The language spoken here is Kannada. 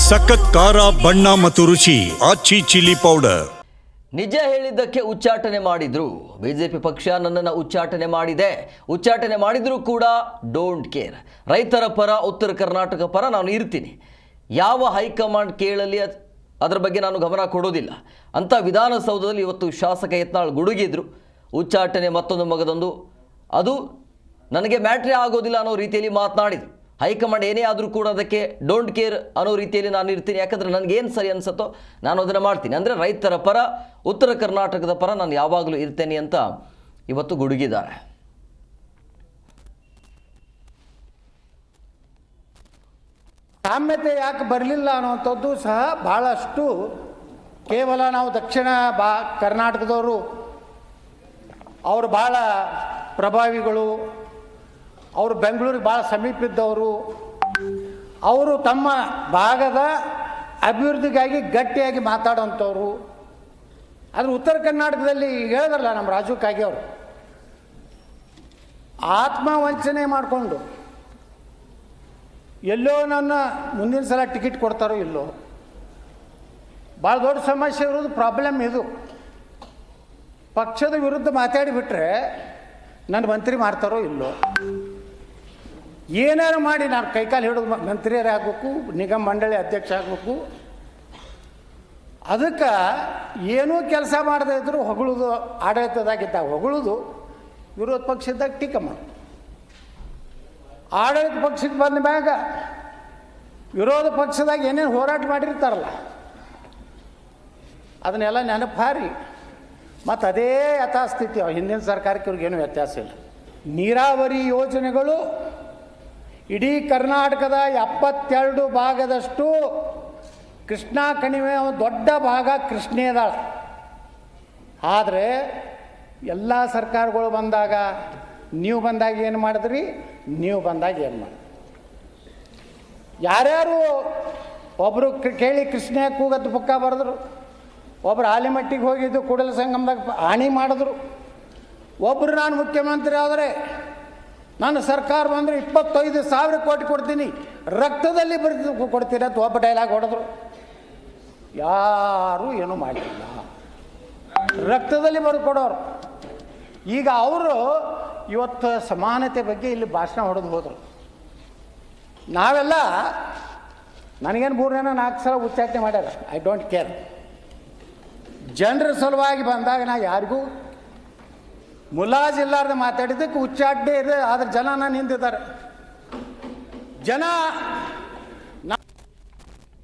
ಸಖತ್ ಖಾರ ಬಣ್ಣ ಮತ್ತು ರುಚಿ ಆಚಿ ಚಿಲ್ಲಿ ಪೌಡರ್. ನಿಜ ಹೇಳಿದ್ದಕ್ಕೆ ಉಚ್ಚಾಟನೆ ಮಾಡಿದ್ರು. ಬಿಜೆಪಿ ಪಕ್ಷ ನನ್ನನ್ನು ಉಚ್ಚಾಟನೆ ಮಾಡಿದ್ರು ಕೂಡ ಡೋಂಟ್ ಕೇರ್. ರೈತರ ಪರ, ಉತ್ತರ ಕರ್ನಾಟಕ ಪರ ನಾನು ಇರ್ತೀನಿ. ಯಾವ ಹೈಕಮಾಂಡ್ ಕೇಳಲಿ ಅದರ ಬಗ್ಗೆ ನಾನು ಗಮನ ಕೊಡೋದಿಲ್ಲ ಅಂತ ವಿಧಾನಸೌಧದಲ್ಲಿ ಇವತ್ತು ಶಾಸಕ ಯತ್ನಾಳ್ ಗುಡುಗಿದ್ರು. ಉಚ್ಚಾಟನೆ ಮತ್ತೊಂದು ಮಗದೊಂದು, ಅದು ನನಗೆ ಮ್ಯಾಟ್ರೇ ಆಗೋದಿಲ್ಲ ಅನ್ನೋ ರೀತಿಯಲ್ಲಿ ಮಾತನಾಡಿದರು. ಹೈಕಮಾಂಡ್ ಏನೇ ಆದರೂ ಕೂಡ ಅದಕ್ಕೆ ಡೋಂಟ್ ಕೇರ್ ಅನ್ನೋ ರೀತಿಯಲ್ಲಿ ನಾನು ಇರ್ತೀನಿ. ಯಾಕಂದರೆ ನನಗೇನು ಸರಿ ಅನಿಸುತ್ತೋ ನಾನು ಅದನ್ನು ಮಾಡ್ತೀನಿ. ಅಂದರೆ ರೈತರ ಪರ, ಉತ್ತರ ಕರ್ನಾಟಕದ ಪರ ನಾನು ಯಾವಾಗಲೂ ಇರ್ತೇನೆ ಅಂತ ಇವತ್ತು ಗುಡುಗಿದ್ದಾರೆ. ಸಾಮ್ಯತೆ ಯಾಕೆ ಬರಲಿಲ್ಲ ಅನ್ನುವಂಥದ್ದು ಸಹ ಭಾಳಷ್ಟು, ಕೇವಲ ನಾವು ದಕ್ಷಿಣ ಕರ್ನಾಟಕದವರು ಅವರು ಭಾಳ ಪ್ರಭಾವಿಗಳು, ಅವರು ಬೆಂಗಳೂರಿಗೆ ಭಾಳ ಸಮೀಪ ಇದ್ದವರು, ಅವರು ತಮ್ಮ ಭಾಗದ ಅಭಿವೃದ್ಧಿಗಾಗಿ ಗಟ್ಟಿಯಾಗಿ ಮಾತಾಡೋಂಥವ್ರು. ಆದರೆ ಉತ್ತರ ಕರ್ನಾಟಕದಲ್ಲಿ ಹೇಳಿದ್ರಲ್ಲ ನಮ್ಮ ರಾಜು ಕಾಗೆ ಅವರು, ಆತ್ಮವಂಚನೆ ಮಾಡಿಕೊಂಡು ಎಲ್ಲೋ ನನ್ನ ಮುಂದಿನ ಸಲ ಟಿಕೆಟ್ ಕೊಡ್ತಾರೋ ಇಲ್ಲೋ, ಭಾಳ ದೊಡ್ಡ ಸಮಸ್ಯೆ ಇರೋದು ಪ್ರಾಬ್ಲಮ್ ಇದು. ಪಕ್ಷದ ವಿರುದ್ಧ ಮಾತಾಡಿಬಿಟ್ರೆ ನನ್ನ ಮಂತ್ರಿ ಮಾಡ್ತಾರೋ ಇಲ್ಲೋ, ಏನಾರು ಮಾಡಿ ನಾನು ಕೈಕಾಲು ಹಿಡಿದು ಮಂತ್ರಿಯರೇ ಆಗಬೇಕು, ನಿಗಮ ಮಂಡಳಿ ಅಧ್ಯಕ್ಷ ಆಗಬೇಕು. ಅದಕ್ಕೆ ಏನೂ ಕೆಲಸ ಮಾಡದೇ ಇದ್ದರೂ ಹೊಗಳೋದು, ಆಡಳಿತದಾಗಿದ್ದಾಗ ಹೊಗಳೋದು, ವಿರೋಧ ಪಕ್ಷದಾಗ ಟೀಕೆ ಮಾಡೋದು. ಆಡಳಿತ ಪಕ್ಷಕ್ಕೆ ಬಂದ ಮ್ಯಾಗ ವಿರೋಧ ಪಕ್ಷದಾಗ ಏನೇನು ಹೋರಾಟ ಮಾಡಿರ್ತಾರಲ್ಲ ಅದನ್ನೆಲ್ಲ ನೆನಪು ಹಾರಿ ಮತ್ತು ಅದೇ ಯಥಾಸ್ಥಿತಿ. ಹಿಂದಿನ ಸರ್ಕಾರಕ್ಕೆ ಇವ್ರಿಗೇನು ವ್ಯತ್ಯಾಸ ಇಲ್ಲ. ನೀರಾವರಿ ಯೋಜನೆಗಳು ಇಡೀ ಕರ್ನಾಟಕದ 72 ಭಾಗದಷ್ಟು ಕೃಷ್ಣಾ ಕಣಿವೆ ದೊಡ್ಡ ಭಾಗ ಕೃಷ್ಣೇದಾಳ. ಆದರೆ ಎಲ್ಲ ಸರ್ಕಾರಗಳು ಬಂದಾಗ, ನೀವು ಬಂದಾಗ ಏನು ಮಾಡಿದ್ರಿ, ನೀವು ಬಂದಾಗ ಏನು ಮಾಡಿ, ಯಾರ್ಯಾರು ಒಬ್ಬರು ಕೇಳಿ ಕೃಷ್ಣ ಕೂಗತ್ತು ಪುಕ್ಕ ಬರೆದ್ರು, ಒಬ್ಬರು ಆಲಿಮಟ್ಟಿಗೆ ಹೋಗಿದ್ದು ಕೂಡಲ ಸಂಗಮದಾಗ ಹಾನಿ ಮಾಡಿದ್ರು, ಒಬ್ಬರು ನಾನು ಮುಖ್ಯಮಂತ್ರಿ ಆದರೆ ನಾನು ಸರ್ಕಾರ ಬಂದರೆ 25,000 ಕೋಟಿ ಕೊಡ್ತೀನಿ, ರಕ್ತದಲ್ಲಿ ಬರೆದು ಕೊಡ್ತೀನಿ ಅಂತ ಒಬ್ಬ ಡೈಲಾಗ್ ಹೊಡೆದ್ರು. ಯಾರೂ ಏನೂ ಮಾಡಲಿಲ್ಲ, ರಕ್ತದಲ್ಲಿ ಬರೆದು ಕೊಡೋರು. ಈಗ ಅವರು ಇವತ್ತು ಸಮಾನತೆ ಬಗ್ಗೆ ಇಲ್ಲಿ ಭಾಷಣ ಹೊಡೆದು ಹೋದರು. ನಾವೆಲ್ಲ, ನನಗೇನು 3-4 ಸಲ ಉಚ್ಚಾಟನೆ ಮಾಡ್ಯಾರ, ಐ ಡೋಂಟ್ ಕೇರ್. ಜನರ ಸಲುವಾಗಿ ಬಂದಾಗ ನಾ ಯಾರಿಗೂ ಮುಲಾಜಿಲ್ಲಾರ್ದೆ ಮಾತಾಡಿದ್ದಕ್ಕೆ ಉಚ್ಚಾಟನೆ ಇದೆ. ಆದರೆ ಜನ ನಾನು ಹಿಂದಿದ್ದಾರೆ. ಜನ